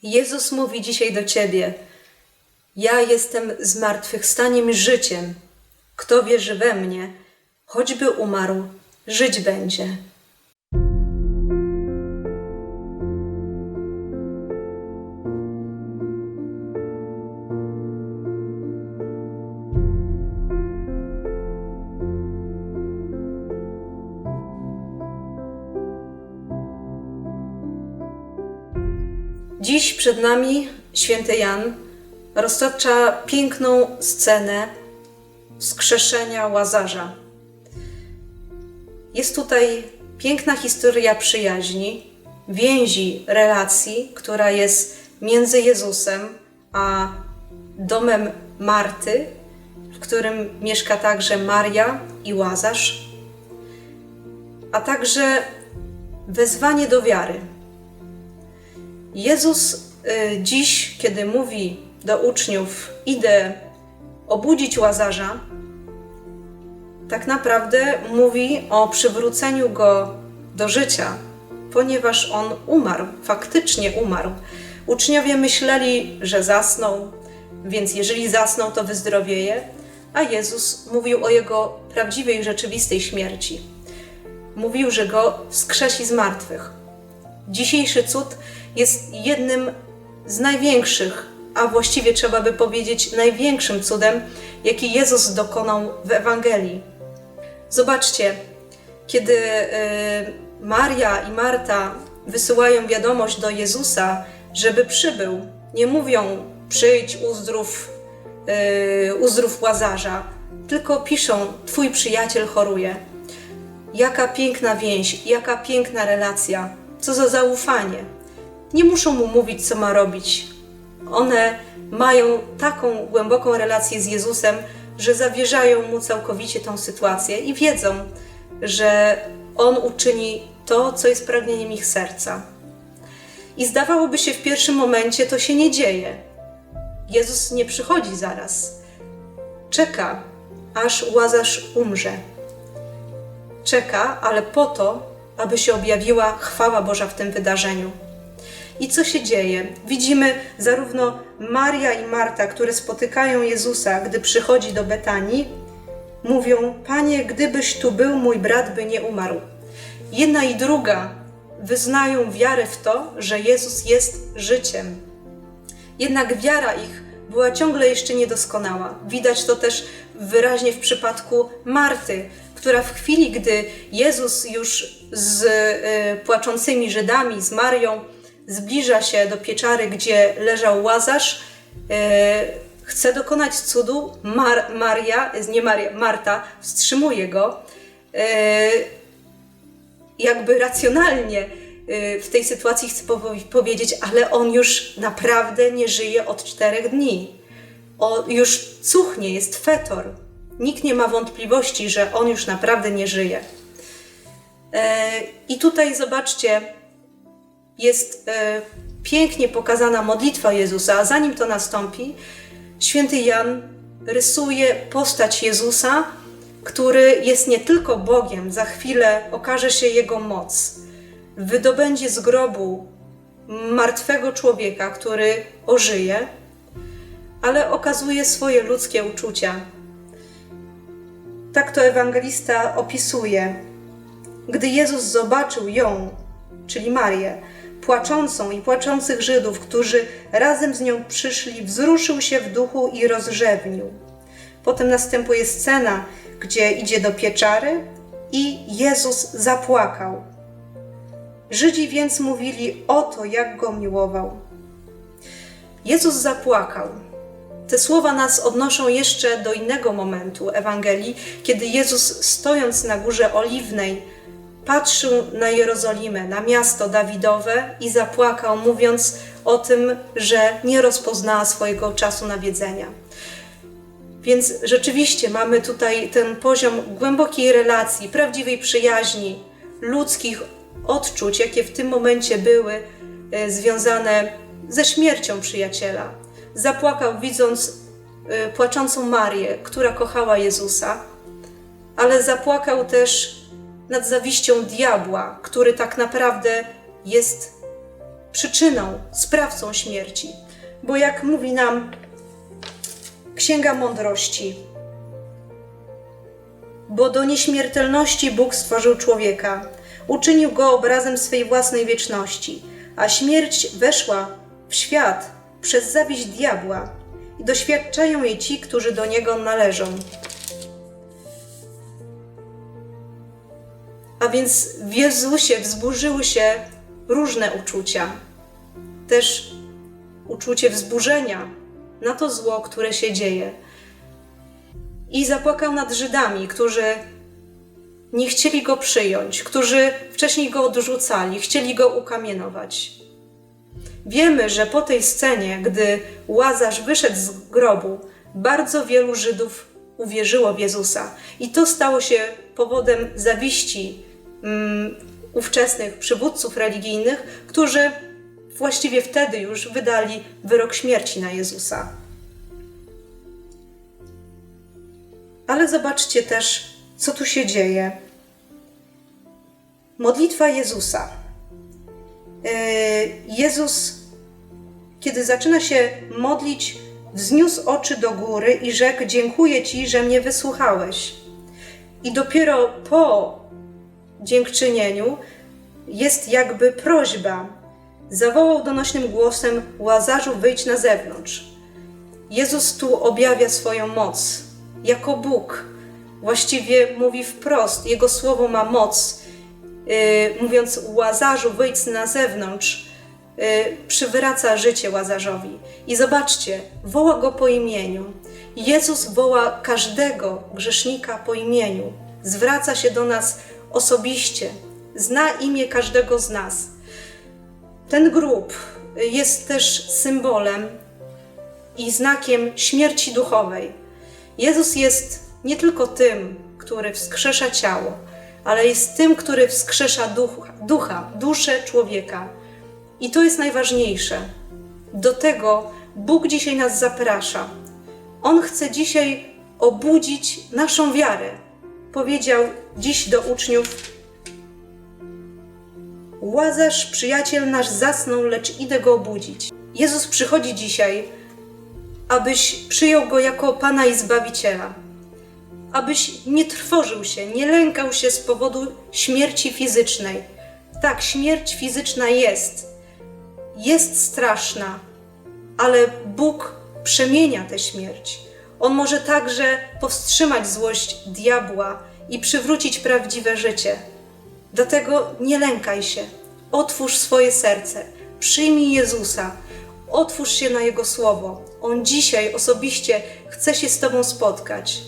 Jezus mówi dzisiaj do ciebie: ja jestem zmartwychwstaniem i życiem. Kto wierzy we mnie, choćby umarł, żyć będzie. Dziś przed nami święty Jan roztacza piękną scenę wskrzeszenia Łazarza. Jest tutaj piękna historia przyjaźni, więzi, relacji, która jest między Jezusem a domem Marty, w którym mieszka także Maria i Łazarz, a także wezwanie do wiary. Jezus dziś, kiedy mówi do uczniów: idę obudzić Łazarza, tak naprawdę mówi o przywróceniu go do życia, ponieważ on umarł, faktycznie umarł. Uczniowie myśleli, że zasnął, więc jeżeli zasnął, to wyzdrowieje, a Jezus mówił o jego prawdziwej, rzeczywistej śmierci. Mówił, że go wskrzesi z martwych. Dzisiejszy cud jest jednym z największych, a właściwie trzeba by powiedzieć największym cudem, jaki Jezus dokonał w Ewangelii. Zobaczcie, kiedy Maria i Marta wysyłają wiadomość do Jezusa, żeby przybył, nie mówią: przyjdź, uzdrów Łazarza, tylko piszą: twój przyjaciel choruje. Jaka piękna więź, jaka piękna relacja, co za zaufanie. Nie muszą mu mówić, co ma robić. One mają taką głęboką relację z Jezusem, że zawierzają mu całkowicie tą sytuację i wiedzą, że on uczyni to, co jest pragnieniem ich serca. I zdawałoby się, w pierwszym momencie to się nie dzieje. Jezus nie przychodzi zaraz. Czeka, aż Łazarz umrze. Czeka, ale po to, aby się objawiła chwała Boża w tym wydarzeniu. I co się dzieje? Widzimy zarówno Maria i Marta, które spotykają Jezusa, gdy przychodzi do Betanii, mówią: Panie, gdybyś tu był, mój brat by nie umarł. Jedna i druga wyznają wiarę w to, że Jezus jest życiem. Jednak wiara ich była ciągle jeszcze niedoskonała. Widać to też wyraźnie w przypadku Marty, która w chwili, gdy Jezus już z płaczącymi Żydami, z Marią, zbliża się do pieczary, gdzie leżał Łazarz, chce dokonać cudu, Marta wstrzymuje go. Jakby racjonalnie w tej sytuacji chcę powiedzieć: ale on już naprawdę nie żyje od 4 dni. Już cuchnie, jest fetor. Nikt nie ma wątpliwości, że on już naprawdę nie żyje. I tutaj zobaczcie, jest pięknie pokazana modlitwa Jezusa, a zanim to nastąpi, święty Jan rysuje postać Jezusa, który jest nie tylko Bogiem, za chwilę okaże się Jego moc. Wydobędzie z grobu martwego człowieka, który ożyje, ale okazuje swoje ludzkie uczucia. Tak to ewangelista opisuje. Gdy Jezus zobaczył ją, czyli Marię, płaczącą i płaczących Żydów, którzy razem z nią przyszli, wzruszył się w duchu i rozrzewnił. Potem następuje scena, gdzie idzie do pieczary i Jezus zapłakał. Żydzi więc mówili: oto jak go miłował. Jezus zapłakał. Te słowa nas odnoszą jeszcze do innego momentu Ewangelii, kiedy Jezus, stojąc na Górze Oliwnej, patrzył na Jerozolimę, na miasto Dawidowe i zapłakał, mówiąc o tym, że nie rozpoznała swojego czasu nawiedzenia. Więc rzeczywiście mamy tutaj ten poziom głębokiej relacji, prawdziwej przyjaźni, ludzkich odczuć, jakie w tym momencie były związane ze śmiercią przyjaciela. Zapłakał, widząc płaczącą Marię, która kochała Jezusa, ale zapłakał też nad zawiścią diabła, który tak naprawdę jest przyczyną, sprawcą śmierci. Bo jak mówi nam Księga Mądrości, bo do nieśmiertelności Bóg stworzył człowieka, uczynił go obrazem swej własnej wieczności, a śmierć weszła w świat przez zawiść diabła i doświadczają jej ci, którzy do niego należą. A więc w Jezusie wzburzyły się różne uczucia. Też uczucie wzburzenia na to zło, które się dzieje. I zapłakał nad Żydami, którzy nie chcieli go przyjąć, którzy wcześniej go odrzucali, chcieli go ukamienować. Wiemy, że po tej scenie, gdy Łazarz wyszedł z grobu, bardzo wielu Żydów uwierzyło w Jezusa. I to stało się powodem zawiści ówczesnych przywódców religijnych, którzy właściwie wtedy już wydali wyrok śmierci na Jezusa. Ale zobaczcie też, co tu się dzieje. Modlitwa Jezusa. Jezus, kiedy zaczyna się modlić, wzniósł oczy do góry i rzekł: dziękuję Ci, że mnie wysłuchałeś. I dopiero po dziękczynieniu jest jakby prośba. Zawołał donośnym głosem: Łazarzu, wyjdź na zewnątrz. Jezus tu objawia swoją moc. Jako Bóg właściwie mówi wprost, Jego słowo ma moc. Mówiąc: Łazarzu, wyjdź na zewnątrz, przywraca życie Łazarzowi. I zobaczcie, woła go po imieniu. Jezus woła każdego grzesznika po imieniu. Zwraca się do nas osobiście. Zna imię każdego z nas. Ten grób jest też symbolem i znakiem śmierci duchowej. Jezus jest nie tylko tym, który wskrzesza ciało, ale jest tym, który wskrzesza duszę człowieka. I to jest najważniejsze. Do tego Bóg dzisiaj nas zaprasza. On chce dzisiaj obudzić naszą wiarę. Powiedział dziś do uczniów: Łazarz, przyjaciel nasz, zasnął, lecz idę go obudzić. Jezus przychodzi dzisiaj, abyś przyjął go jako Pana i Zbawiciela. Abyś nie trwożył się, nie lękał się z powodu śmierci fizycznej. Tak, śmierć fizyczna jest straszna, ale Bóg przemienia tę śmierć. On może także powstrzymać złość diabła i przywrócić prawdziwe życie. Dlatego nie lękaj się, otwórz swoje serce, przyjmij Jezusa, otwórz się na Jego Słowo. On dzisiaj osobiście chce się z Tobą spotkać.